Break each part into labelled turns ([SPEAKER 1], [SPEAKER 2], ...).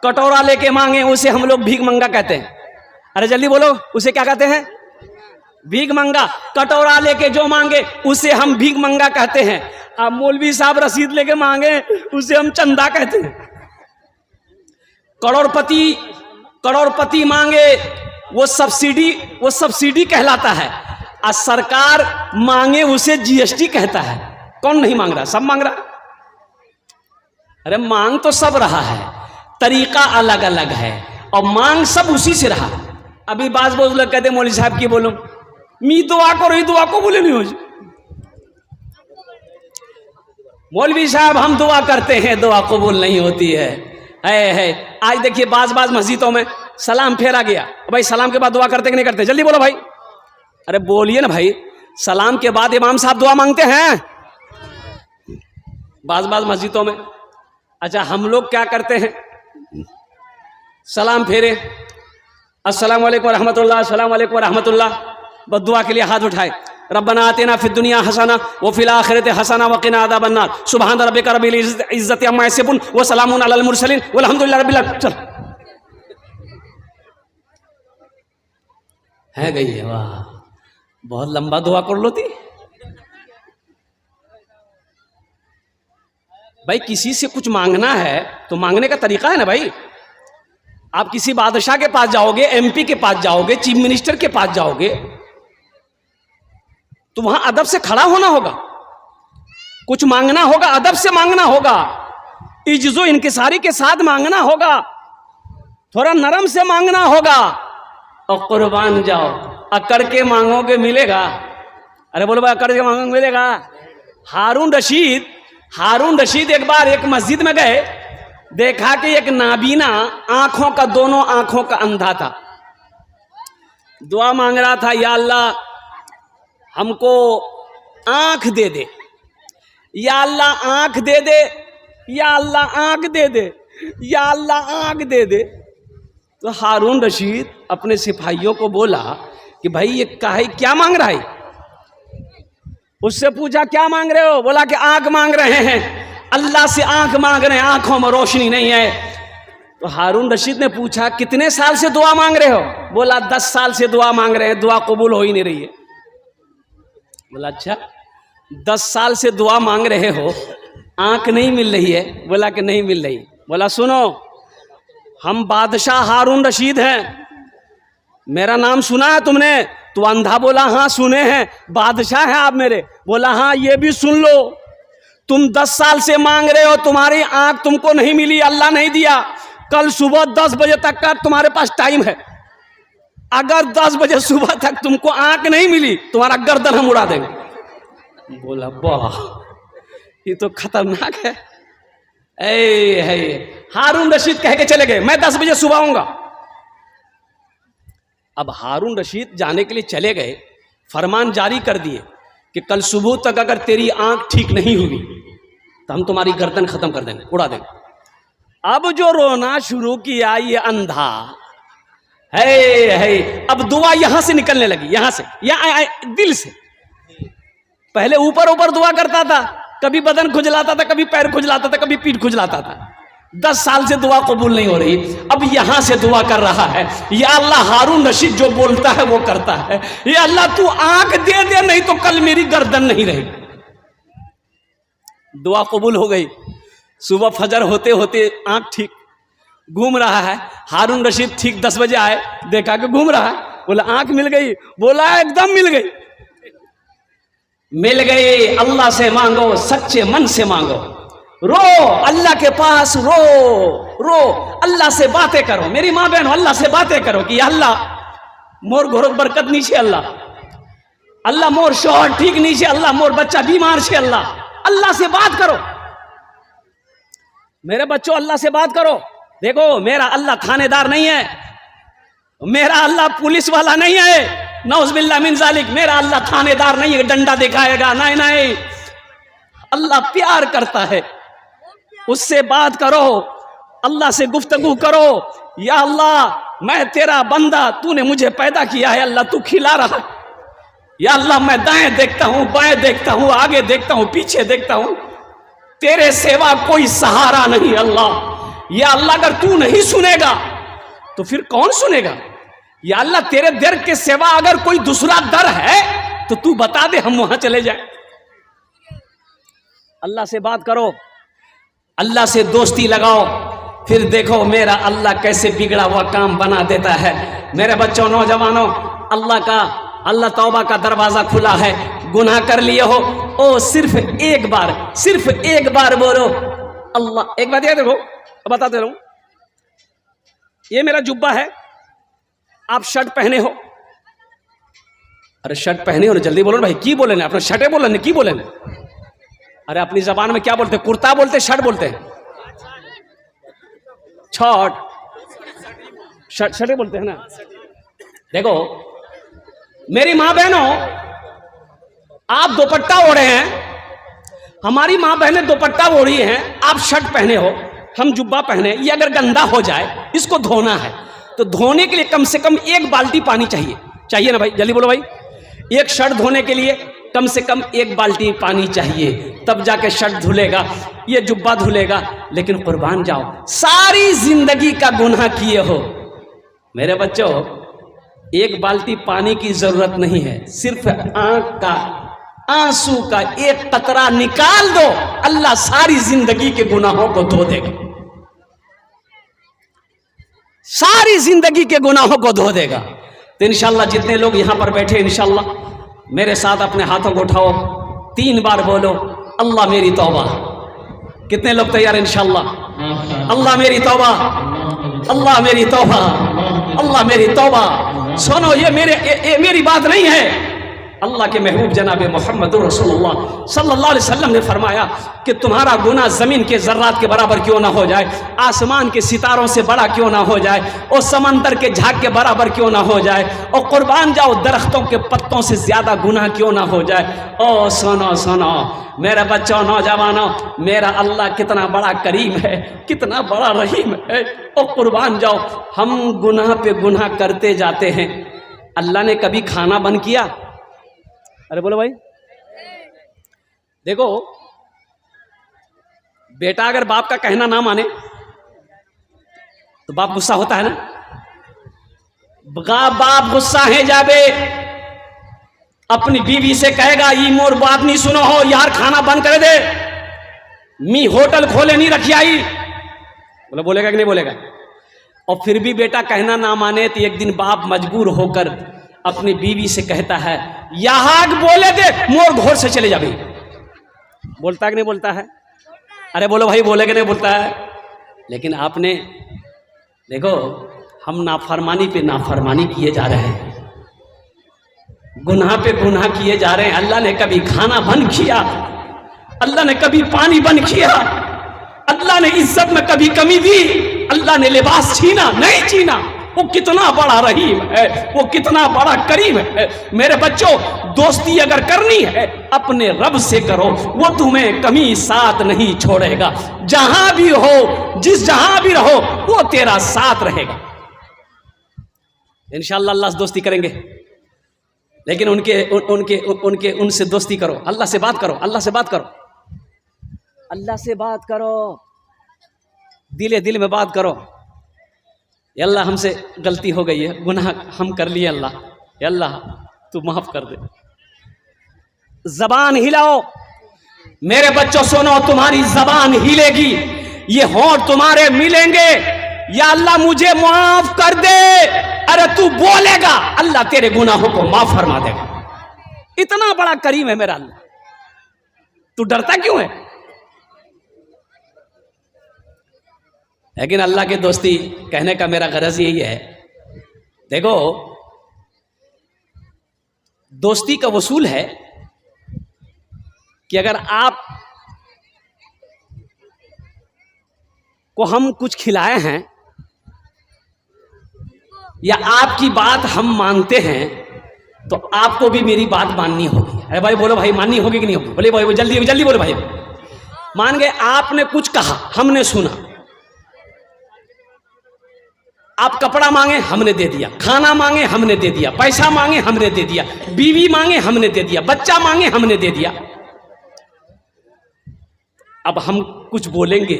[SPEAKER 1] कटोरा लेके मांगे उसे हम लोग भीख मंगा कहते हैं। अरे जल्दी बोलो, उसे क्या कहते हैं? भीख मंगा। कटोरा लेके जो मांगे उसे हम भीख मंगा कहते हैं। अब मौलवी साहब रसीद लेके मांगे उसे हम चंदा कहते हैं। करोड़पति मांगे वो सब्सिडी कहलाता है। और सरकार मांगे उसे जीएसटी कहता है। कौन नहीं मांग रहा? सब मांग रहा। अरे मांग तो सब रहा है, तरीका अलग अलग है और मांग सब उसी से रहा। अभी बाज लोग कहते मौलवी साहब की बोलो मी दुआ करो, ही दुआ को बोले नहीं हो। मौलवी साहब हम दुआ करते हैं, दुआ कबूल नहीं होती है। आज देखिए बाज मस्जिदों में सलाम फेरा गया। भाई सलाम के बाद दुआ करते कि नहीं करते? जल्दी बोलो भाई। अरे बोलिए ना भाई, सलाम के बाद इमाम साहब दुआ मांगते हैं बाज मस्जिदों में। अच्छा हम लोग क्या करते हैं? सलाम फेरे, अस्सलाम वालेकुम रहमतुल्लाह, अस्सलाम वालेकुम रहमतुल्लाह, बस दुआ के लिए हाथ उठाए। रब्बना आतिना फिद दुनिया हसना व फिल आखिरति हसना व क़िना अज़ाबन नार, सुबहान रब्बिका रब्बिल इज़्ज़ति अम्मा यसिफून व सलामुन अलल मुरसलीन वल्हम्दुलिल्लाहि रब्बिल आलमीन। चल है गई है। वाह, बहुत लंबा दुआ कर लो थी भाई। किसी से कुछ मांगना है तो मांगने का तरीका है ना भाई। आप किसी बादशाह के पास जाओगे, एमपी के पास जाओगे, चीफ मिनिस्टर के पास जाओगे तो वहां अदब से खड़ा होना होगा। कुछ मांगना होगा, अदब से मांगना होगा, इज्जो इनकिसारी के साथ मांगना होगा, थोड़ा नरम से मांगना होगा। और कुर्बान जाओ, अकड़ के मांगोगे मिलेगा? अरे बोलो भाई, अकड़ के मांगोगे मिलेगा? हारून रशीद एक बार एक मस्जिद में गए, देखा कि एक नाबीना आंखों का, दोनों आंखों का अंधा था। दुआ मांग रहा था, या अल्लाह हमको आंख दे दे, या अल्लाह आंख दे दे, या अल्लाह आंख दे दे, या अल्लाह आंख दे दे। तो हारून रशीद अपने सिपाहियों को बोला कि भाई ये क्या मांग रहा है? उससे पूछा क्या मांग रहे हो? बोला कि आंख मांग रहे हैं, अल्लाह से आंख मांग रहे हैं, आंखों में रोशनी नहीं है। तो हारून रशीद ने पूछा कितने साल से दुआ मांग रहे हो? बोला 10 साल से दुआ मांग रहे हैं, दुआ कबूल हो ही नहीं रही है। बोला अच्छा 10 साल से दुआ मांग रहे हो, आंख नहीं मिल रही है? बोला कि नहीं मिल रही। बोला सुनो, हम बादशाह हारून रशीद हैं, मेरा नाम सुना है तुमने? तो अंधा बोला हाँ सुने हैं। बादशाह हैं आप मेरे? बोला हाँ ये भी सुन लो, तुम 10 साल से मांग रहे हो, तुम्हारी आंख तुमको नहीं मिली, अल्लाह नहीं दिया। कल सुबह 10 बजे तक का तुम्हारे पास टाइम है। अगर 10 बजे सुबह तक तुमको आंख नहीं मिली, तुम्हारा गर्दन हम उड़ा देंगे। बोला वाह, ये तो खतरनाक है। हारून रशीद कह के चले गए, मैं 10 बजे सुबह आऊंगा। अब हारून रशीद जाने के लिए चले गए, फरमान जारी कर दिए कि कल सुबह तक अगर तेरी आंख ठीक नहीं हुई तो हम तुम्हारी गर्दन खत्म कर देंगे, उड़ा देंगे। अब जो रोना शुरू किया ये अंधा है, अब दुआ यहां से निकलने लगी, यहां से, दिल से। पहले ऊपर ऊपर दुआ करता था, कभी बदन खुजलाता था, कभी पैर खुजलाता था, कभी पीठ खुजलाता था। 10 साल से दुआ कबूल नहीं हो रही, अब यहां से दुआ कर रहा है, या अल्लाह हारून रशीद जो बोलता है वो करता है, या अल्लाह तू आंख दे दे, नहीं तो कल मेरी गर्दन नहीं रहेगी। दुआ कबूल हो गई। सुबह फजर होते होते आंख ठीक, घूम रहा है। हारून रशीद ठीक 10 बजे आए, देखा कि घूम रहा है। बोला आंख मिल गई? बोला एकदम मिल गई। मिल गई। अल्लाह से मांगो, सच्चे मन से मांगो, रो अल्लाह के पास, रो अल्लाह से बातें करो। मेरी माँ बहन, अल्लाह से बातें करो कि अल्लाह मोर घोर बरकत नीचे, अल्लाह मोर शोहर ठीक नीचे, अल्लाह मोर बच्चा बीमार छे, अल्लाह से बात करो। मेरे बच्चों अल्लाह से बात करो। देखो मेरा अल्लाह थानेदार नहीं है, मेरा अल्लाह पुलिस वाला नहीं है, नौज़ुबिल्लाह मिन ज़ालिक। मेरा अल्लाह थानेदार नहीं है, डंडा दिखाएगा, नहीं। अल्लाह प्यार करता है, उससे बात करो, अल्लाह से गुफ्तगू करो। या अल्लाह मैं तेरा बंदा, तूने मुझे पैदा किया है, अल्लाह तू खिला रहा है। या अल्लाह मैं दाएं देखता हूं, बाएं देखता हूं, आगे देखता हूं, पीछे देखता हूं, तेरे सेवा कोई सहारा नहीं। अल्लाह या अल्लाह अगर तू नहीं सुनेगा तो फिर कौन सुनेगा? या अल्लाह तेरे दर के सिवा अगर कोई दूसरा दर है तो तू बता दे, हम वहां चले जाएं। अल्लाह से बात करो, अल्लाह से दोस्ती लगाओ, फिर देखो मेरा अल्लाह कैसे बिगड़ा हुआ काम बना देता है। मेरे बच्चों, नौजवानों, अल्लाह तौबा का दरवाजा खुला है। गुनाह कर लिए हो, ओ सिर्फ एक बार बोलो अल्लाह। एक बात याद रखो, बताते रहूं, ये मेरा जुब्बा है, आप शर्ट पहने हो। अरे शर्ट पहने हो ना, जल्दी बोलो भाई, की बोले ना, अपने शर्टे बोले ना, की बोले ना? अरे अपनी जबान में क्या बोलते? कुर्ता बोलते, शर्ट बोलते? शर्टे बोलते हैं ना। देखो मेरी माँ बहनों, आप दुपट्टा ओढ़े हैं, हमारी माँ बहनें दुपट्टा ओढ़ी हैं, आप शर्ट पहने हो, हम जुब्बा पहने। ये अगर गंदा हो जाए, इसको धोना है, तो धोने के लिए कम से कम 1 बाल्टी पानी चाहिए ना भाई, जल्दी बोलो भाई। एक शर्ट धोने के लिए कम से कम 1 बाल्टी पानी चाहिए, तब जाके शर्ट धुलेगा, ये जुब्बा धुलेगा। लेकिन कुर्बान जाओ, सारी जिंदगी का गुनाह किए हो। मेरे बच्चों, 1 बाल्टी पानी की जरूरत नहीं है, सिर्फ आंख का आंसू का 1 कतरा निकाल दो, अल्लाह सारी जिंदगी के गुनाहों को धो देगा, सारी जिंदगी के गुनाहों को धो देगा। तो इंशाल्लाह जितने लोग यहां पर बैठे, इंशाल्लाह मेरे साथ अपने हाथों को उठाओ, 3 बार बोलो अल्लाह मेरी तौबा। कितने लोग तैयार? इंशाल्लाह अल्लाह मेरी तौबा, अल्लाह मेरी तौबा, अल्लाह मेरी तौबा। सुनो, ये मेरी बात नहीं है, अल्लाह के महबूब जनाब मोहम्मद रसूलुल्लाह सल्लल्लाहु अलैहि वसल्लम ने फरमाया कि तुम्हारा गुनाह ज़मीन के ज़र्रात के बराबर क्यों ना हो जाए, आसमान के सितारों से बड़ा क्यों ना हो जाए, और समंदर के झाग के बराबर क्यों ना हो जाए, और कुर्बान जाओ दरख्तों के पत्तों से ज़्यादा गुनाह क्यों ना हो जाए। ओ सुनो सुनो मेरे बच्चों, नौजवानों, मेरा अल्लाह कितना बड़ा करीम है, कितना बड़ा रहीम है। और कुर्बान जाओ, हम गुनाह पे गुनाह करते जाते हैं। अल्लाह ने कभी खाना बंद किया? अरे बोलो भाई। देखो बेटा अगर बाप का कहना ना माने तो बाप गुस्सा होता है ना। बाप गुस्सा है जाबे, अपनी बीवी से कहेगा ये मोर बात नहीं सुनो हो यार, खाना बंद कर दे, मी होटल खोले नहीं रखी आई। बोलेगा कि नहीं बोलेगा? और फिर भी बेटा कहना ना माने तो एक दिन बाप मजबूर होकर अपनी बीवी से कहता है यहां बोले दे, मोर घोर से चले जा। बोलता है कि नहीं बोलता है? अरे बोलो भाई, बोले कि नहीं बोलता है? लेकिन आपने देखो, हम नाफरमानी पे नाफरमानी किए जा रहे हैं, गुनाह पे गुनाह किए जा रहे हैं। अल्लाह ने कभी खाना बंद किया? अल्लाह ने कभी पानी बंद किया? अल्लाह ने इज्जत में कभी कमी दी? अल्लाह ने लिबास छीना? नहीं छीना। वो कितना बड़ा रहीम है, वो कितना बड़ा करीम है। मेरे बच्चों, दोस्ती अगर करनी है अपने रब से करो, वो तुम्हें कमी साथ नहीं छोड़ेगा। जहां भी हो, जहां भी रहो, वो तेरा साथ रहेगा। इंशाअल्लाह अल्लाह से दोस्ती करेंगे, लेकिन उनसे दोस्ती करो, अल्लाह से बात करो, अल्लाह से बात करो, अल्लाह से बात करो, दिले दिल में बात करो। अल्लाह हमसे गलती हो गई है, गुनाह हम कर लिए, अल्लाह तू माफ कर दे। जबान हिलाओ मेरे बच्चों, सुनो, तुम्हारी जबान हिलेगी, ये होंठ तुम्हारे मिलेंगे, या अल्लाह मुझे माफ कर दे। अरे तू बोलेगा, अल्लाह तेरे गुनाहों को माफ फरमा देगा। इतना बड़ा करीम है मेरा अल्लाह, तू डरता क्यों है? लेकिन अल्लाह की दोस्ती कहने का मेरा गरज यही है, देखो दोस्ती का वसूल है कि अगर आप को हम कुछ खिलाए हैं या आपकी बात हम मानते हैं, तो आपको भी मेरी बात माननी होगी। अरे भाई बोलो भाई, माननी होगी कि नहीं होगी? बोले भाई, जल्दी जल्दी बोलो भाई। मान गए, आपने कुछ कहा, हमने सुना, आप कपड़ा मांगे हमने दे दिया, खाना मांगे हमने दे दिया, पैसा मांगे हमने दे दिया, बीवी मांगे हमने दे दिया, बच्चा मांगे हमने दे दिया। अब हम कुछ बोलेंगे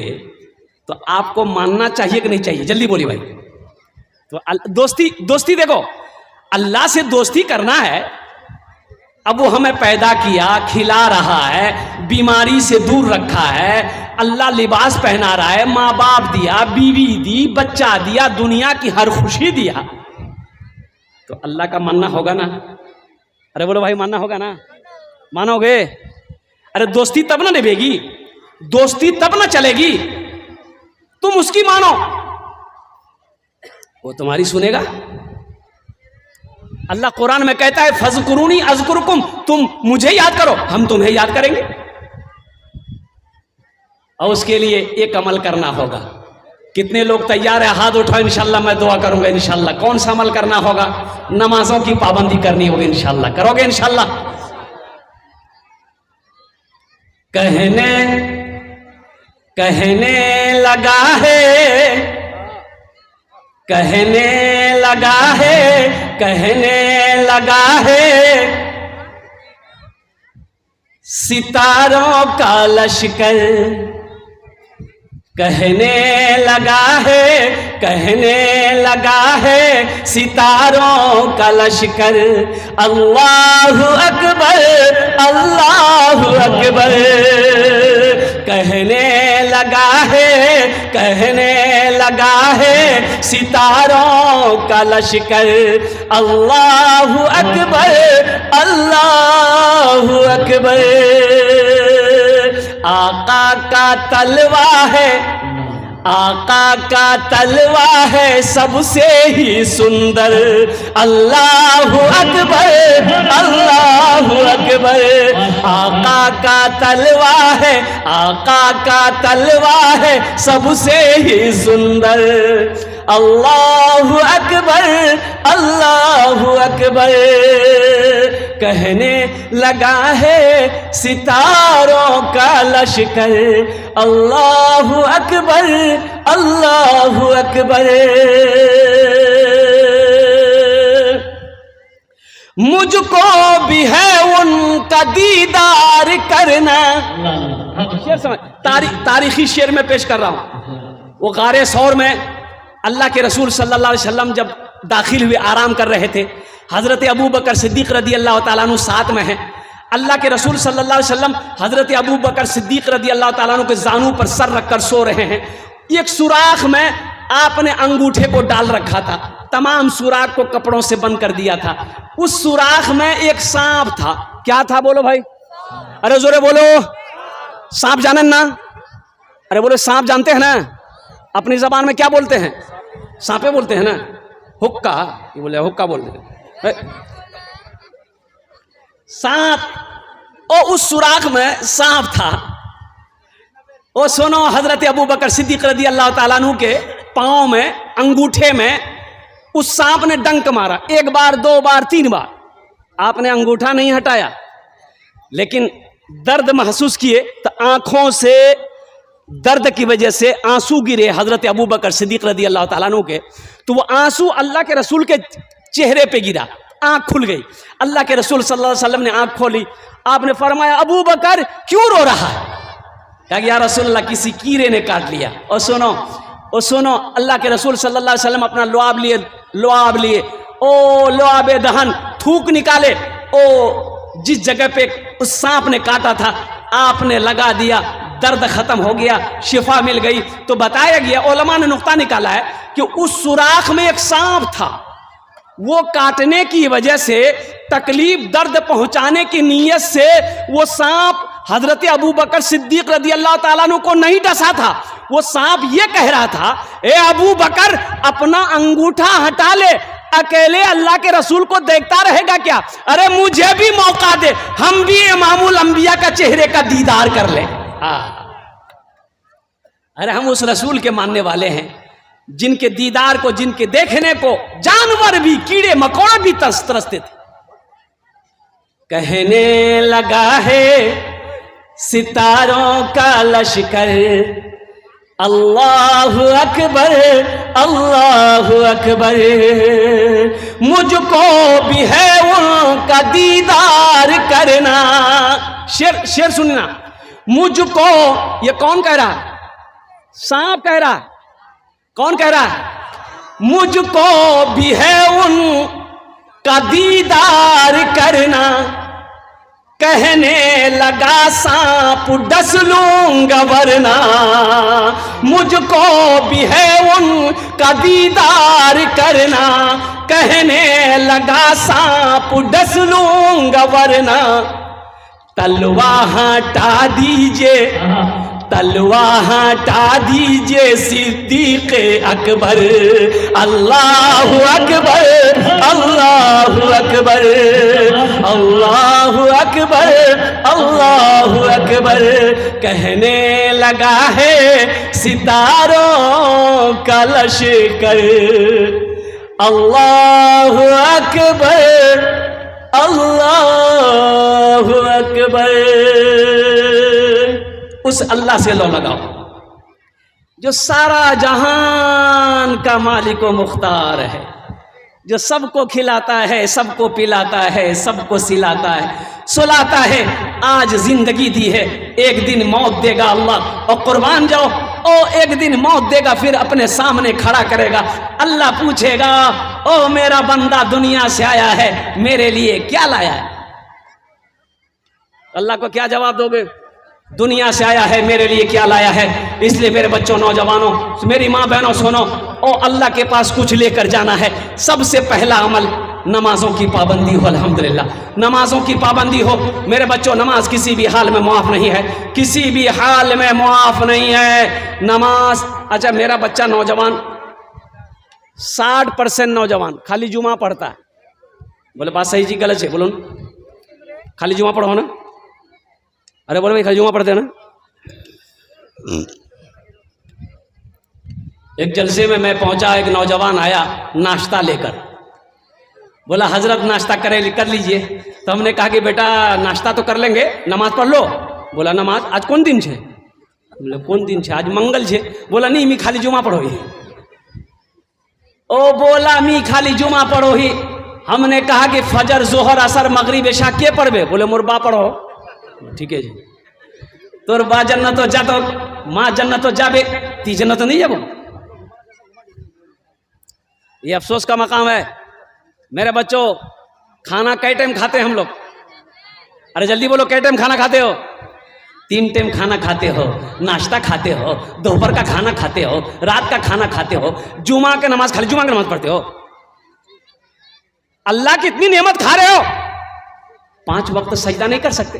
[SPEAKER 1] तो आपको मानना चाहिए कि नहीं चाहिए? जल्दी बोलिए भाई। तो दोस्ती देखो, अल्लाह से दोस्ती करना है। अब वो हमें पैदा किया, खिला रहा है, बीमारी से दूर रखा है, अल्लाह लिबास पहना रहा है, माँ बाप दिया, बीवी दी, बच्चा दिया, दुनिया की हर खुशी दिया, तो अल्लाह का मानना होगा ना? अरे बोलो भाई, मानना होगा ना? मानोगे? अरे दोस्ती तब ना निभेगी, दोस्ती तब ना चलेगी, तुम उसकी मानो, वो तुम्हारी सुनेगा। अल्लाह कुरान में कहता है फज़कुरूनी अज़कुरुकुम, तुम मुझे याद करो, हम तुम्हें याद करेंगे। और उसके लिए एक अमल करना होगा। कितने लोग तैयार है? हाथ उठाओ, इंशाल्लाह मैं दुआ करूंगा। इंशाल्लाह कौन सा अमल करना होगा? नमाजों की पाबंदी करनी होगी। इंशाल्लाह करोगे? इंशाल्लाह। कहने लगा है, कहने लगा है, कहने लगा है, सितारों का लश्कर, कहने लगा है, कहने लगा है, सितारों का लश्कर, अल्लाहु अकबर, अल्लाहु अकबर, कहने लगा है, कहने लगा है, सितारों का लश्कर, अल्लाहु अकबर, अल्लाहु अकबर, आका का तलवा है, आका का तलवा है सबसे ही सुंदर, अल्लाहु अकबर, अल्लाहु अकबर, आका का तलवा है, आका का तलवा है सबसे ही सुंदर, अल्लाहु अकबर, अल्लाहु अकबर, कहने लगा है सितारों का लश्कर, अल्लाहु अकबर, अल्लाहु अकबर, मुझको भी है उनका दीदार करना। शेर समझ, तारीखी शेर में पेश कर रहा हूं। वो गारे सौर में अल्लाह के रसूल सल्लल्लाहु अलैहि वसल्लम जब दाखिल हुए, आराम कर रहे थे, हजरत अबू बकर सिद्दीक रदी अल्लाह ताला अन्हु साथ में हैं। अल्लाह के रसूल सल्लल्लाहु अलैहि वसल्लम हजरत अबू बकर सिद्दीक रदी अल्लाह ताला अन्हु के जानू पर सर रखकर सो रहे हैं। एक सुराख में आपने अंगूठे को डाल रखा था, तमाम सुराख को कपड़ों से बंद कर दिया था। उस सुराख में एक सांप था। क्या था? बोलो भाई, अरे जोरे बोलो। सांप जाने ना? अरे बोलो, सांप जानते हैं ना? अपनी जबान में क्या बोलते हैं? सांपे बोलते हैं ना? हुक्का, ये बोले हुक्का बोलते हैं। सांप, और उस सुराख में सांप था। ओ सुनो, हजरत अबू बकर सिद्दीक रदी अल्लाह ताला अन्हु के पांव में, अंगूठे में उस सांप ने डंक मारा। एक बार, दो बार, तीन बार। आपने अंगूठा नहीं हटाया, लेकिन दर्द महसूस किए तो आंखों से दर्द की वजह से आंसू गिरे हजरत अबू बकर सिद्दीक रदी अल्लाह ताला अन्हु के। तो वो आंसू अल्लाह के रसूल के चेहरे पे गिरा, आंख खुल गई। अल्लाह के रसूल सल्लल्लाहु अलैहि वसल्लम ने आंख खोली। आपने फरमाया, अबू बकर क्यों रो रहा है? कहा कि या रसूलल्लाह, किसी कीड़े ने काट लिया। और सुनो, अल्लाह के रसूल सल्लल्लाहु अलैहि वसल्लम अपना लुआब लिए, ओ लुआब दहन, थूक निकाले। ओ जिस जगह पे उस सांप ने काटा था आपने लगा दिया, दर्द खत्म हो गया, शिफा मिल गई। तो बताया गया, उलमा ने नुक्ता निकाला है कि उस सुराख में एक सांप था। वो काटने की वजह से, तकलीफ दर्द पहुंचाने की नीयत से वो सांप हजरत अबू बकर सिद्दीक रदी अल्लाह ताला अन्हु को नहीं डसा था। वो सांप ये कह रहा था, ए अबू बकर, अपना अंगूठा हटा ले, अकेले अल्लाह के रसूल को देखता रहेगा क्या? अरे मुझे भी मौका दे, हम भी इमामुल अंबिया का चेहरे का दीदार कर ले। अरे हम उस रसूल के मानने वाले हैं जिनके दीदार को, जिनके देखने को जानवर भी, कीड़े मकोड़े भी तरसते थे। कहने लगा है सितारों का लश्कर, अल्लाहु अकबर, अल्लाहु अकबर, मुझको भी है उनका दीदार करना। शेर सुनना, मुझको, ये कौन कह रहा है? सांप कह रहा है। कौन कह रहा है? मुझको भी है उन का दीदार करना, कहने लगा सांप डस लूंगा वरना। मुझको भी है उन का दीदार करना, कहने लगा सांप डस लूंगा वरना। तलवार हटा दीजिए, तलवार हटा दीजिए सिद्दीक अकबर। अल्लाह अकबर, अल्लाह अकबर, अल्लाह अकबर, अल्लाह अकबर। कहने लगा है सितारों का लश्कर। अल्लाह अकबर, अल्लाह अकबर। उस अल्लाह से लो लगाओ जो सारा जहान का मालिक व मुख्तार है, जो सबको खिलाता है, सबको पिलाता है, सबको सिलाता है, सुलाता है। आज जिंदगी दी है, एक दिन मौत देगा अल्लाह, और कुर्बान जाओ। ओ एक दिन मौत देगा, फिर अपने सामने खड़ा करेगा। अल्लाह पूछेगा, ओ मेरा बंदा दुनिया से आया है, मेरे लिए क्या लाया है? अल्लाह को क्या जवाब दोगे? दुनिया से आया है, मेरे लिए क्या लाया है? इसलिए मेरे बच्चों, नौजवानों, मेरी माँ बहनों, सुनो। ओ अल्लाह के पास कुछ लेकर जाना है, सबसे पहला अमल नमाजों की पाबंदी हो। अल्हम्दुलिल्लाह, नमाजों की पाबंदी हो। मेरे बच्चों, नमाज किसी भी हाल में मुआफ नहीं है, किसी भी हाल में मुआफ नहीं है नमाज। अच्छा, मेरा बच्चा नौजवान 60% नौजवान खाली जुमा पढ़ता है। बोले बात सही जी, गलत है? बोलो खाली जुमा पढ़ो ना। अरे बोलो भाई, खाली जुमा पढ़ते हैं ना। एक जलसे में मैं पहुंचा, एक नौजवान आया नाश्ता लेकर। बोला हजरत नाश्ता कर लीजिए। तो हमने कहा कि बेटा नाश्ता तो कर लेंगे, नमाज पढ़ लो। बोला नमाज आज कौन दिन छे? बोले कौन दिन छे? आज मंगल छे। बोला नहीं, मी खाली जुमा पढ़ो ही। ओ बोला मी खाली जुमा पढ़ो ही। हमने कहा कि फजर जोहर असर मगरिब इशा के पढ़बे? बोले मुर्बा पढ़ो। ठीक है जी, तोर बा जन्नत जा तो माँ जन्नत जाबे, ती जन्नत नहीं जाबो। ये अफसोस का मकाम है। मेरे बच्चों, खाना कई टाइम खाते हैं हम लोग? अरे जल्दी बोलो, कई टाइम खाना खाते हो? 3 टाइम खाना खाते हो, नाश्ता खाते हो, दोपहर का खाना खाते हो, रात का खाना खाते हो, जुमा का नमाज खाली जुमा की नमाज पढ़ते हो। अल्लाह की इतनी नेमत खा रहे हो, 5 वक्त सजदा नहीं कर सकते।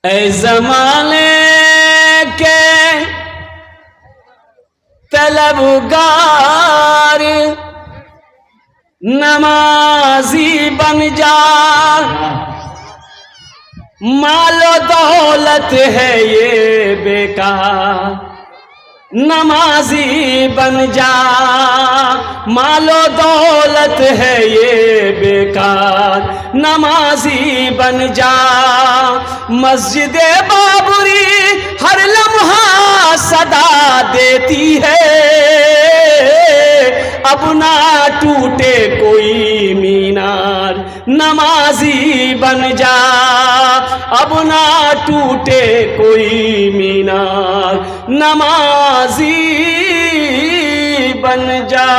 [SPEAKER 1] ऐ ज़माने के तलबगार नमाजी बन जा, मालो दौलत है ये बेकार। नमाजी बन जा, मालो दौलत है ये बेकार। नमाजी बन जा, मस्जिद बाबरी हर लम्हा सदा देती है। अब ना टूटे कोई मीनार, नमाजी बन जा। अब ना टूटे कोई मीनार, नमाजी बन जा।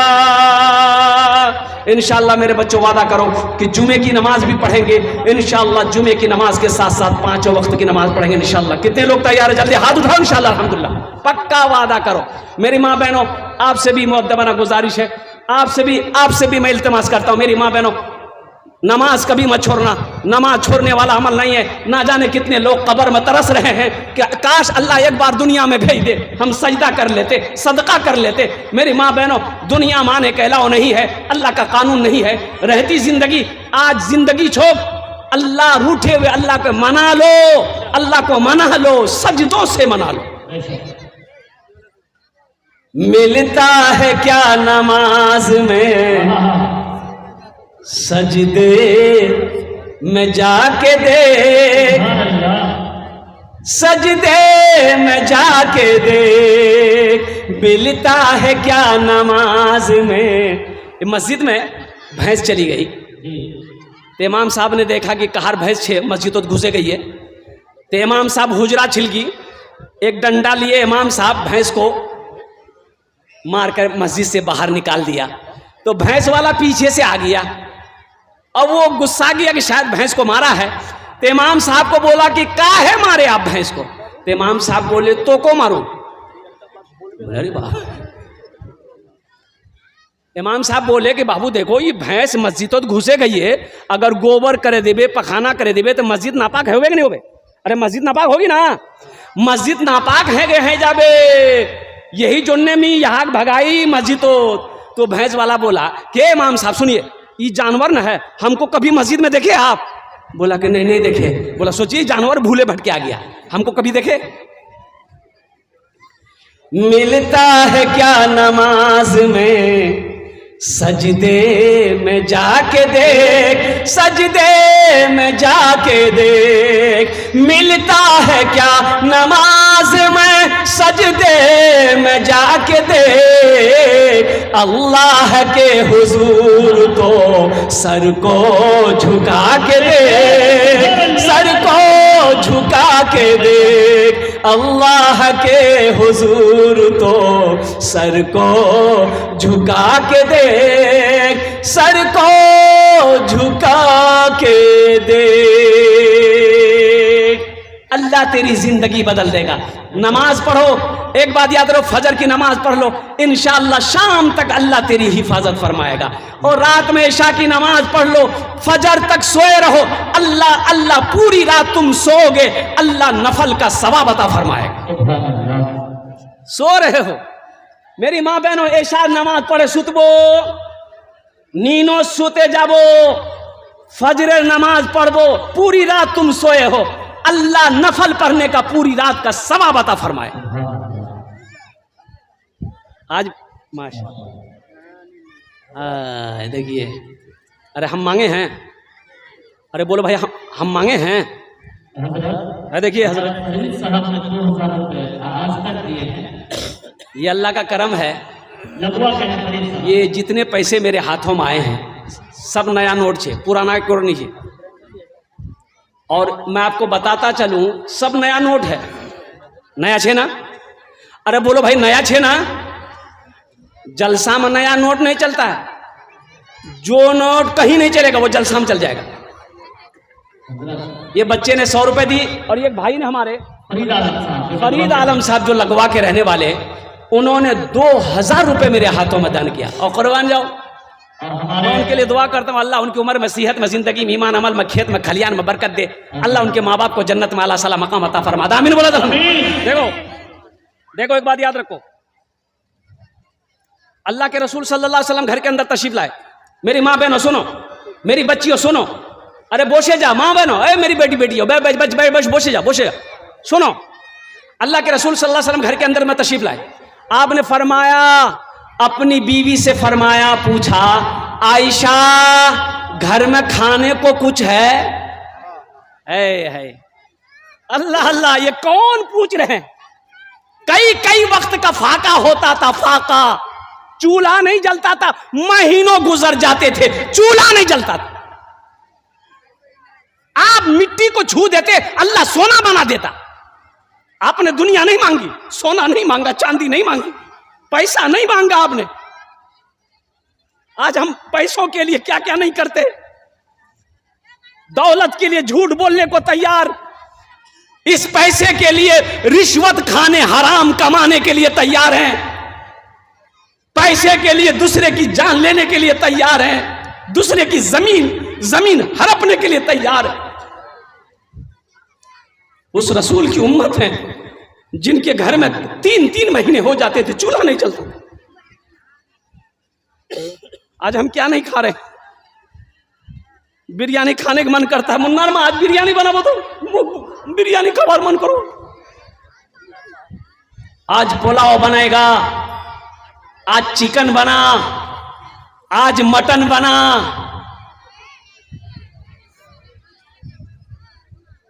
[SPEAKER 1] इंशाअल्लाह मेरे बच्चों, वादा करो कि जुमे की नमाज भी पढ़ेंगे। इंशाअल्लाह जुमे की नमाज के साथ साथ 5 वक्त की नमाज पढ़ेंगे इंशाअल्लाह। कितने लोग तैयार है? जल्दी हाथ उठाओ। इंशाअल्लाह, अल्हम्दुलिल्लाह, पक्का वादा करो। मेरी माँ बहनों, आपसे भी मुअद्दबाना गुजारिश है, आपसे भी मैं इल्तिमास करता हूँ। मेरी माँ बहनों, नमाज कभी मत छोड़ना। नमाज छोड़ने वाला अमल नहीं है। ना जाने कितने लोग कब्र में तरस रहे हैं कि काश अल्लाह एक बार दुनिया में भेज दे, हम सजदा कर लेते, सदका कर लेते। मेरी माँ बहनों, दुनिया माने कहलाओ नहीं है, अल्लाह का कानून नहीं है। रहती जिंदगी, आज जिंदगी छोड़, अल्लाह रूठे हुए अल्लाह को मना लो, अल्लाह को मना लो, सजदों से मना लो। मिलता है क्या नमाज में, सजदे में जाके देख, सजदे में जाके देख, मिलता है क्या नमाज में। मस्जिद में भैंस चली गई, तो इमाम साहब ने देखा कि कहार भैंस छे मस्जिद तो घुसे गई है। तो तो इमाम साहब हुजरा छिलकी, एक डंडा लिए इमाम साहब भैंस को मारकर मस्जिद से बाहर निकाल दिया। तो भैंस वाला पीछे से आ गया। अब वो गुस्सा गया कि शायद भैंस को मारा है। तो इमाम साहब को बोला कि काहे मारे आप भैंस को? तो इमाम साहब बोले तो को मारूं? अरे वाह। इमाम साहब बोले कि बाबू देखो ये भैंस मस्जिद तो घुसे गई है, अगर गोबर करे देवे पखाना करे देवे तो मस्जिद नापाक होवे कि नहीं होवे? अरे मस्जिद नापाक होगी ना, मस्जिद नापाक है गए हैं जाबे, यही जोड़ने में यहाँ भगाई मस्जिद। तो भैंस वाला बोला कि इमाम साहब सुनिए, ये जानवर न है, हमको कभी मस्जिद में देखे आप? बोला कि नहीं देखे। बोला सोचिए जानवर भूले भटके आ गया, हमको कभी देखे? मिलता है क्या नमाज में, सजदे में जाके देख, सजदे में जाके देख। मिलता है क्या नमाज में, सजदे में जाके देख। अल्लाह के हुजूर तो सर को झुका के देख, सर को झुका के देख। अल्लाह के हुजूर तो सर को झुका के देख, सर को झुका के देख। अल्लाह तेरी जिंदगी बदल देगा। नमाज पढ़ो, एक बात याद रखो, फजर की नमाज पढ़ लो, इंशाअल्लाह शाम तक अल्लाह तेरी हिफाजत फरमाएगा। और रात में इशा की नमाज पढ़ लो, फजर तक सोए रहो, अल्लाह अल्लाह पूरी रात तुम सोओगे, अल्लाह नफल का सवाब अता फरमाएगा। सो रहे हो मेरी माँ बहनों, इशा नमाज पढ़े सुतबो, नीनो सुते जाबो, फजर नमाज पढ़बो, पूरी रात तुम सोए हो, अल्लाह नफल पढ़ने का पूरी रात का सवाब अता फरमाए। आज माशाअल्लाह देखिए, अरे हम मांगे हैं, अरे बोलो भाई हम मांगे हैं। अरे देखिए हजरत साहब ने 2000 रुपए आज तक दिए हैं, ये अल्लाह का करम है। ये जितने पैसे मेरे हाथों में आए हैं सब नया नोट छे, पुराना कोई नहीं छे। और मैं आपको बताता चलूं, सब नया नोट है, नया छे ना? अरे बोलो भाई नया छे ना? जलसा में नया नोट नहीं चलता है, जो नोट कहीं नहीं चलेगा वो जलसा में चल जाएगा। ये बच्चे ने 100 रुपए दी, और ये भाई ने हमारे फरीद आलम साहब जो लगवा के रहने वाले, उन्होंने 2000 रुपए मेरे हाथों में दान किया। और कुर्बान जाओ, मैं उनके लिए दुआ करता हूँ, अल्लाह उनकी उम्र में, सेहत में, जिंदगी में, ईमान अमल में, खेत में, खलियान में बरकत दे। अल्लाह उनके माँ बाप को जन्नत में आला साला मकाम अता फरमा। आमीन बोला था। देखो देखो एक बात याद रखो, अल्लाह के रसूल सल्लल्लाहु अलैहि वसल्लम घर के अंदर तशरीफ लाए। मेरी माँ बहनों सुनो, मेरी बच्चियों सुनो, अरे बोशे जा माँ बहनों, अरे मेरी बेटी बेटियों बच बोशे जा सुनो। अल्लाह के रसूल सल्लल्लाहु अलैहि वसल्लम घर के अंदर में तशरीफ लाए। आपने फरमाया, अपनी बीवी से फरमाया, पूछा आयशा घर में खाने को कुछ है? अल्लाह अल्लाह, ये कौन पूछ रहे हैं? कई वक्त का फाका होता था, फाका, चूल्हा नहीं जलता था, महीनों गुजर जाते थे, चूल्हा नहीं जलता था। आप मिट्टी को छू देते, अल्लाह सोना बना देता। आपने दुनिया नहीं मांगी, सोना नहीं मांगा, चांदी नहीं मांगी, पैसा नहीं मांगा आपने। आज हम पैसों के लिए क्या क्या नहीं करते, दौलत के लिए झूठ बोलने को तैयार, इस पैसे के लिए रिश्वत खाने, हराम कमाने के लिए तैयार हैं, पैसे के लिए दूसरे की जान लेने के लिए तैयार हैं, दूसरे की जमीन हड़पने के लिए तैयार है। उस रसूल की उम्मत है जिनके घर में 3-3 महीने हो जाते थे, चूल्हा नहीं चलता। आज हम क्या नहीं खा रहे? बिरयानी खाने का मन करता है, मुन्नार में आज बिरयानी बनाओ तो बिरयानी का मन करो। आज पुलाव बनेगा, आज चिकन बना, आज मटन बना।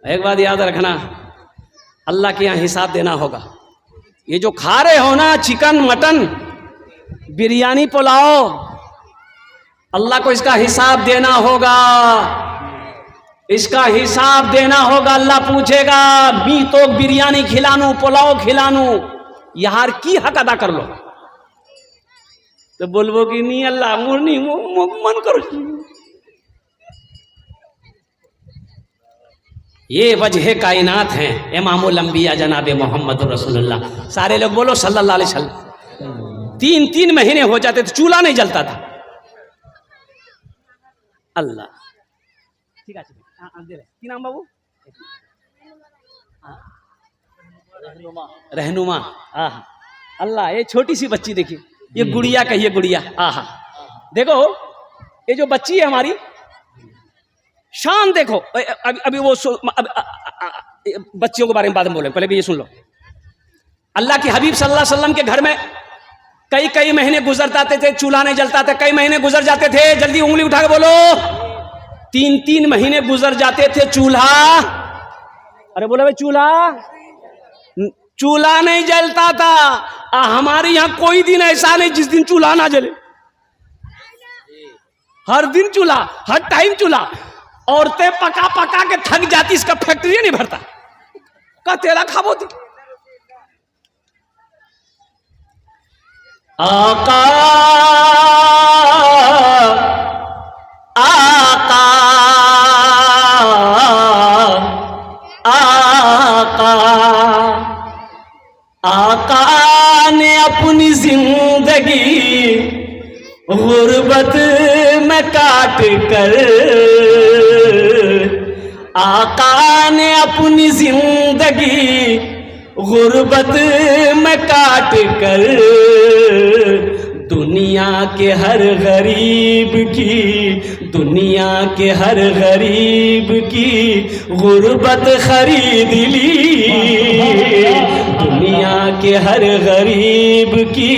[SPEAKER 1] एक बात याद रखना, अल्लाह के यहाँ हिसाब देना होगा। ये जो खा रहे हो ना, चिकन मटन बिरयानी पुलाव, अल्लाह को इसका हिसाब देना होगा। इसका हिसाब देना होगा। अल्लाह पूछेगा मी तो बिरयानी खिलानू, पुलाव खिलानू, यार की हक अदा कर लो। तो बोलबो कि नहीं अल्लाह मुरनी मन करो। ये वजह कायनात हैं इमामुल अंबिया जनाब मोहम्मद रसूलुल्लाह। सारे लोग बोलो सल्लल्लाहु अलैहि वसल्लम। 3-3 महीने हो जाते तो चूल्हा नहीं जलता था। अल्लाह ठीक है की नाम बाबू? रहनुमा। आहा अल्लाह, ये छोटी सी बच्ची देखिए, ये गुड़िया कहिए गुड़िया। आहा देखो ये जो बच्ची है हमारी, शान देखो। अभी वो बच्चियों के बारे में बाद में बोले, पहले भी ये सुन लो। अल्लाह के हबीब सल्लल्लाहु अलैहि वसल्लम के घर में कई महीने गुजर जाते थे, चूल्हा नहीं जलता था। कई महीने गुजर जाते थे, जल्दी उंगली उठा के बोलो। 3-3 महीने गुजर जाते थे, चूल्हा, अरे बोले भाई चूल्हा नहीं जलता था। हमारे यहां कोई दिन ऐसा नहीं जिस दिन चूल्हा ना जले। हर दिन चूल्हा, हर टाइम चूल्हा। औरतें पका पका के थक जाती, इसका फैक्ट्री नहीं भरता का तेरा खाबो थी। आका आका आका आका ने अपनी जिंदगी गुर्बत में काट कर, आका ने अपनी जिंदगी गुर्बत में काट कर दुनिया के हर गरीब की, दुनिया के हर गरीब की गुर्बत खरीद ली, दुनिया के हर गरीब की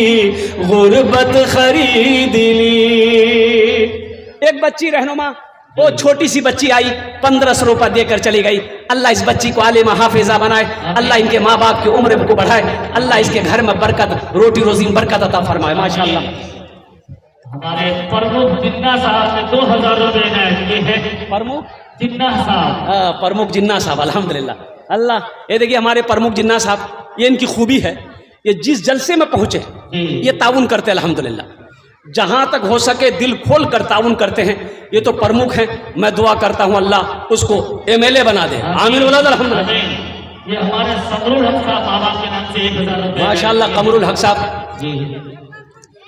[SPEAKER 1] गुर्बत खरीद ली। एक बच्ची रहनुमा, वो छोटी सी बच्ची आई, 1500 रुपया देकर चली गई। अल्लाह इस बच्ची को आलिमा हाफिजा बनाए, अल्लाह इनके माँ बाप की उम्र को बढ़ाए, अल्लाह इसके घर में बरकत, रोटी रोजी में बरकत अता फरमाए। माशाअल्लाह।
[SPEAKER 2] हमारे प्रमुख जिन्ना साहब ने 2000 रुपए इनायत किए हैं।
[SPEAKER 1] प्रमुख
[SPEAKER 2] जिन्ना साहब,
[SPEAKER 1] प्रमुख जिन्ना साहब, अल्हम्दुलिल्लाह। अल्लाह, ये देखिए हमारे प्रमुख जिन्ना साहब, ये इनकी खूबी है, ये जिस जलसे में पहुंचे ये ताउन करते अल्हम्दुलिल्लाह। जहां तक हो सके दिल खोल कर ताउन करते हैं। ये तो प्रमुख हैं, मैं दुआ करता हूं अल्लाह उसको MLA बना दे। आमीन वलाद अल्हम्दुलिल्लाह।
[SPEAKER 2] ये हमारे कमरुल हक साहब बाबा के नाम से 1000 रुपए।
[SPEAKER 1] माशाअल्लाह कमरुल हक साहब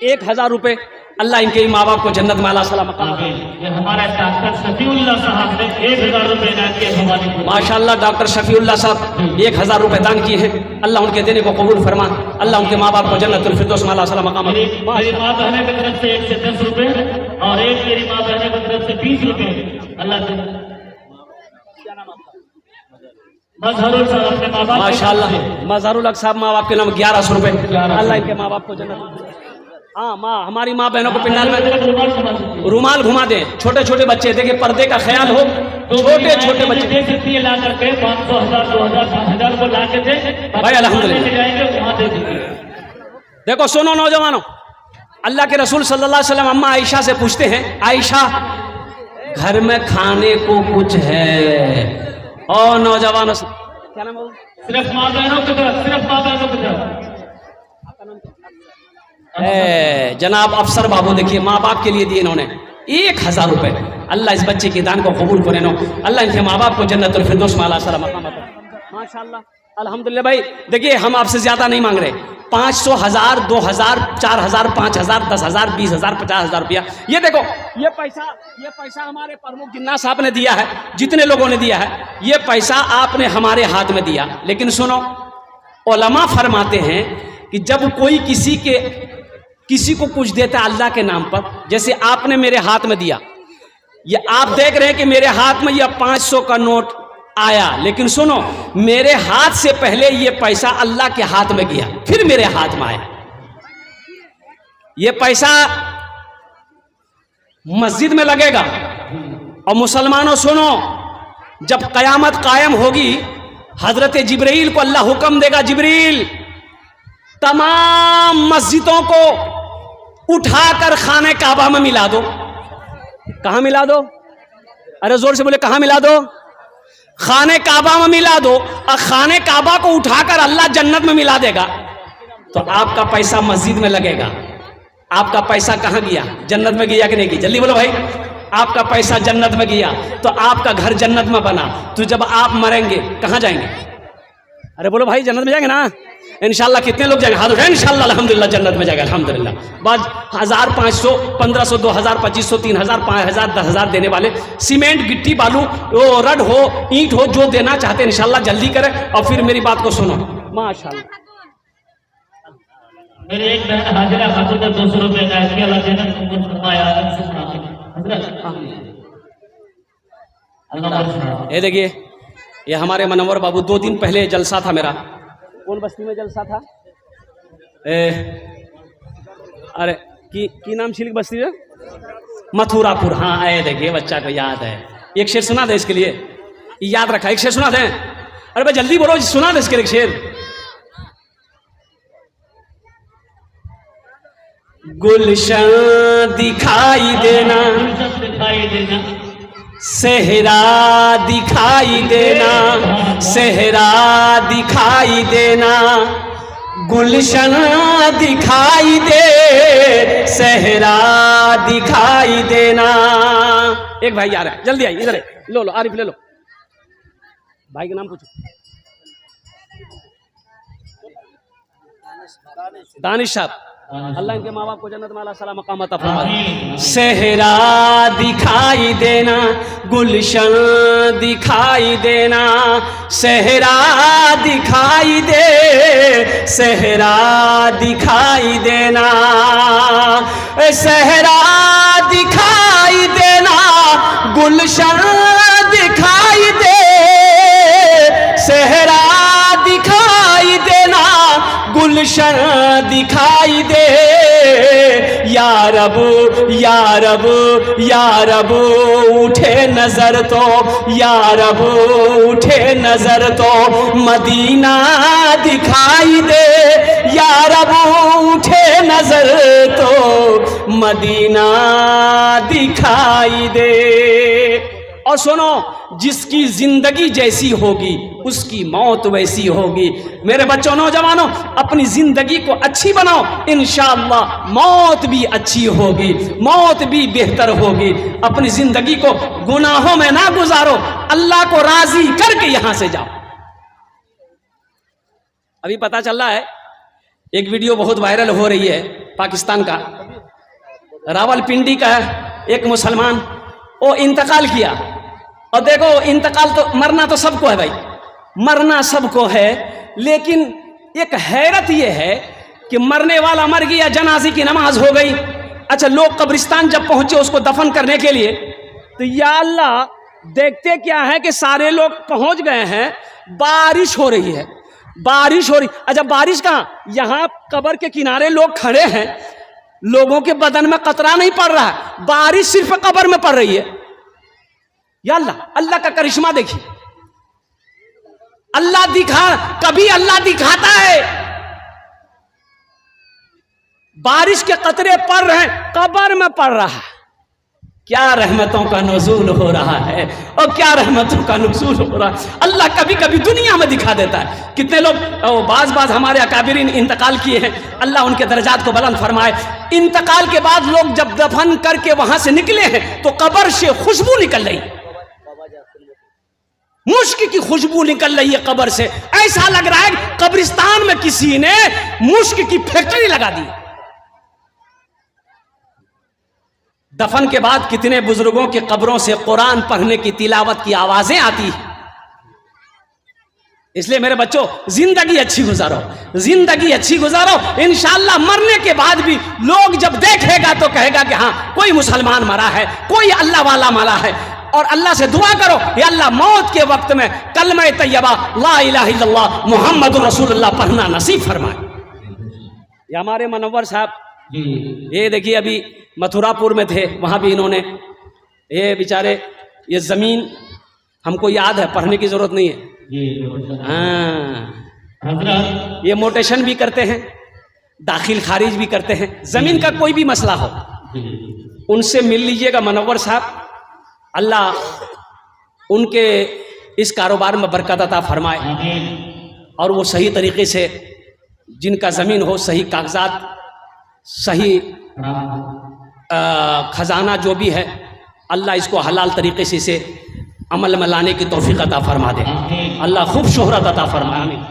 [SPEAKER 1] 1000 रुपए। अल्लाह इनके माँ बाप को जन्नत में अल्लाह सलाम मकाम दे।
[SPEAKER 2] ये हमारे डॉक्टर शफीउल्लाह साहब ने 1000 रुपए इनायत किए हमारे।
[SPEAKER 1] माशाअल्लाह डॉक्टर शफीउल्लाह साहब 1000 रुपए दान किए हैं। अल्लाह उनके देने को कबूल फरमा, अल्लाह उनके माँ बाप को जन्नतुल फिरदौस में अल्लाह सलाम मकाम दे।
[SPEAKER 2] मेरी माँ बहनों की तरफ से 1 से 10 रुपए और एक मेरी माँ बहनों की तरफ से 20 रुपए। अल्लाह मजहरुल साहब अपने माँ बाप,
[SPEAKER 1] माशाअल्लाह मजहरुल हक साहब माँ बाप के नाम 1100 रुपए। अल्लाह इनके माँ बाप को जन्नत। हाँ माँ, हमारी माँ बहनों को पिंडाल में रुमाल घुमा दे। छोटे छोटे बच्चे, देखिए पर्दे का ख्याल हो, छोटे छोटे बच्चे
[SPEAKER 2] दे सकती है ला करके 500, 1000, 2000, 5000 को ला के दे
[SPEAKER 1] भाई अल्हम्दुलिल्लाह।
[SPEAKER 2] जाएंगे वहाँ दे दीजिए।
[SPEAKER 1] देखो सुनो नौजवानों, अल्लाह के रसूल सल्लल्लाहु अलैहि वसल्लम अम्मा आयशा से पूछते हैं, आयशा घर में खाने को कुछ है? और नौजवानों से क्या नाम है?
[SPEAKER 2] सिर्फ माँ बहनों की तरफ, सिर्फ माँ बहनों की तरफ।
[SPEAKER 1] जनाब अफसर बाबू देखिए माँ बाप के लिए दिए इन्होंने 1000 रुपए। अल्लाह इस बच्चे के दान को कबूल करे नो, अल्लाह इनके माँ बाप को जन्नतुल फिरदौस में अल्लाह सलाम मकाम अता। माशाअल्लाह अल्हम्दुलिल्लाह। भाई देखिए हम आपसे ज्यादा नहीं मांग रहे, 500, 1000, 2000, 4000, 5000, 10,000, 20,000, 50,000 रुपया। ये देखो ये पैसा हमारे प्रमुख जिन्ना साहब ने दिया है, जितने लोगों ने दिया है ये पैसा आपने हमारे हाथ में दिया। लेकिन सुनो, उलमा फरमाते हैं कि जब कोई किसी को कुछ देता है अल्लाह के नाम पर, जैसे आपने मेरे हाथ में दिया, ये आप देख रहे हैं कि मेरे हाथ में ये 500 का नोट आया, लेकिन सुनो मेरे हाथ से पहले ये पैसा अल्लाह के हाथ में गया, फिर मेरे हाथ में आया। ये पैसा मस्जिद में लगेगा। और मुसलमानों सुनो, जब कयामत कायम होगी, हजरत जिब्रील को अल्लाह हुक्म देगा, जिब्रील तमाम मस्जिदों को उठाकर खाने काबा में मिला दो। कहां मिला दो? अरे जोर से बोले, कहां मिला दो? खाने काबा में मिला दो। और खाने काबा को उठाकर अल्लाह जन्नत में मिला देगा तो आपका पैसा मस्जिद में लगेगा। आपका पैसा कहां गया? जन्नत में गया कि नहीं गया? जल्दी बोलो भाई। आपका पैसा जन्नत में गया तो आपका घर जन्नत में बना। तो जब आप मरेंगे कहां जाएंगे? अरे बोलो भाई, जन्नत में जाएंगे ना इंशाल्लाह। कितने लोग जाएंगे? हाथ उठाएं। इंशाल्लाह अल्हम्दुलिल्लाह जन्नत में जाएगा अल्हम्दुलिल्लाह। बाद 1000, 500, 1500, 2000, 2500, 3000, 5000, 10,000 देने वाले, सीमेंट, गिट्टी, बालू, वो रड हो, ईंट हो, जो देना चाहते हैं इंशाल्लाह जल्दी करें। और फिर मेरी बात को सुनो। माशाल्लाह।
[SPEAKER 2] मेरे एक बहन हाजिरा खातून ने 200 रुपए का इसके अल्लाह जन्नत को कुछ फरमाया।
[SPEAKER 1] ये देखिए, ये हमारे मनव्वर बाबू, 2 दिन पहले जलसा था मेरा। कौन बस्ती में जलसा था? अरे की नाम छिलिक बस्ती है? मथुरापुर। हाँ आए, देखिए बच्चा को याद है। एक शेर सुना दे इसके लिए, याद रखा। एक शेर सुना दे। अरे भाई जल्दी बोलो, सुना दे इसके लिए एक शेर। गुलशन दिखाई देना, सेहरा दिखाई देना, सेहरा दिखाई देना, गुलशन दिखाई दे, सेहरा दिखाई देना। एक भाई आ रहा है, जल्दी आइए इधर। लो लो आरिफ, ले लो। भाई का नाम पूछो। दानिश साहब। अल्लाह इनके माँ बाप को जन्नत में सलाम मकाम अता फरमाए। सेहरा दिखाई देना, गुलशन दिखाई देना, सेहरा दिखाई दे, सेहरा दिखाई देना, सेहरा दिखाई देना, गुलशन दिखाई दे, सेहरा दिखाई देना, गुलशन दिखाई दे। या रब, या रब, या रब उठे नजर तो, या रब उठे नजर तो मदीना दिखाई दे, या रब उठे नजर तो मदीना दिखाई दे। और सुनो, जिसकी जिंदगी जैसी होगी उसकी मौत वैसी होगी। मेरे बच्चों, नौजवानों, अपनी जिंदगी को अच्छी बनाओ, इंशाअल्लाह मौत भी अच्छी होगी, मौत भी बेहतर होगी। अपनी जिंदगी को गुनाहों में ना गुजारो, अल्लाह को राजी करके यहां से जाओ। अभी पता चल रहा है, एक वीडियो बहुत वायरल हो रही है पाकिस्तान का, रावलपिंडी का एक मुसलमान, वो इंतकाल किया। और देखो, इंतकाल तो, मरना तो सबको है भाई, मरना सबको है, लेकिन एक हैरत यह है कि मरने वाला मर गया, जनाजे की नमाज हो गई। अच्छा, लोग कब्रिस्तान जब पहुंचे उसको दफन करने के लिए, तो या अल्लाह, देखते क्या है कि सारे लोग पहुंच गए हैं, बारिश हो रही है, बारिश हो रही। अच्छा, बारिश कहां? यहां कब्र के किनारे लोग खड़े हैं, लोगों के बदन में कतरा नहीं पड़ रहा है, बारिश सिर्फ कब्र में पड़ रही है। या अल्लाह, अल्लाह का करिश्मा देखिए। अल्लाह दिखा, कभी अल्लाह दिखाता है, बारिश के कतरे पड़ रहे हैं, कब्र में पड़ रहा है। क्या रहमतों का नुज़ूल हो रहा है, और क्या रहमतों का नुज़ूल हो रहा है। अल्लाह कभी कभी दुनिया में दिखा देता है। कितने लोग, बाज हमारे अकाबिरीन इंतकाल किए हैं, अल्लाह उनके दर्जात को बुलंद फरमाए। इंतकाल के बाद लोग जब दफन करके वहां से निकले हैं तो कब्र से खुशबू निकल रही, मुश्क की खुशबू निकल रही है कब्र से। ऐसा लग रहा है कब्रिस्तान में किसी ने मुश्क की फैक्ट्री लगा दी। दफन के बाद कितने बुजुर्गों के कब्रों से कुरान पढ़ने की, तिलावत की आवाजें आती हैं। इसलिए मेरे बच्चों, जिंदगी अच्छी गुजारो, जिंदगी अच्छी गुजारो। इंशाअल्लाह मरने के बाद भी लोग जब देखेगा तो कहेगा कि हाँ, कोई मुसलमान मरा है, कोई अल्लाह वाला मरा है। और अल्लाह से दुआ करो, या अल्लाह मौत के वक्त में कलमा तैयबा ला इलाहा इल्लल्लाह मुहम्मदुर रसूलुल्लाह पढ़ना नसीब फरमाए। ये हमारे मनव्वर साहब, ये देखिए अभी मथुरापुर में थे, वहां भी इन्होंने, ये बेचारे, ये जमीन हमको याद है, पढ़ने की जरूरत नहीं है। हाँ, ये मोटेशन भी करते हैं, दाखिल खारिज भी करते हैं। जमीन का कोई भी मसला हो उनसे मिल लीजिएगा मनव्वर साहब, अल्लाह उनके इस कारोबार में बरकत अता फरमाए
[SPEAKER 2] आमीन।
[SPEAKER 1] और वो सही तरीके से जिनका ज़मीन हो, सही कागजात, सही खजाना जो भी है, अल्लाह इसको हलाल तरीके से इसे अमल में लाने की तौफीक अता फरमा दे। अल्लाह खूब शोहरत अता फरमाए। आमीन।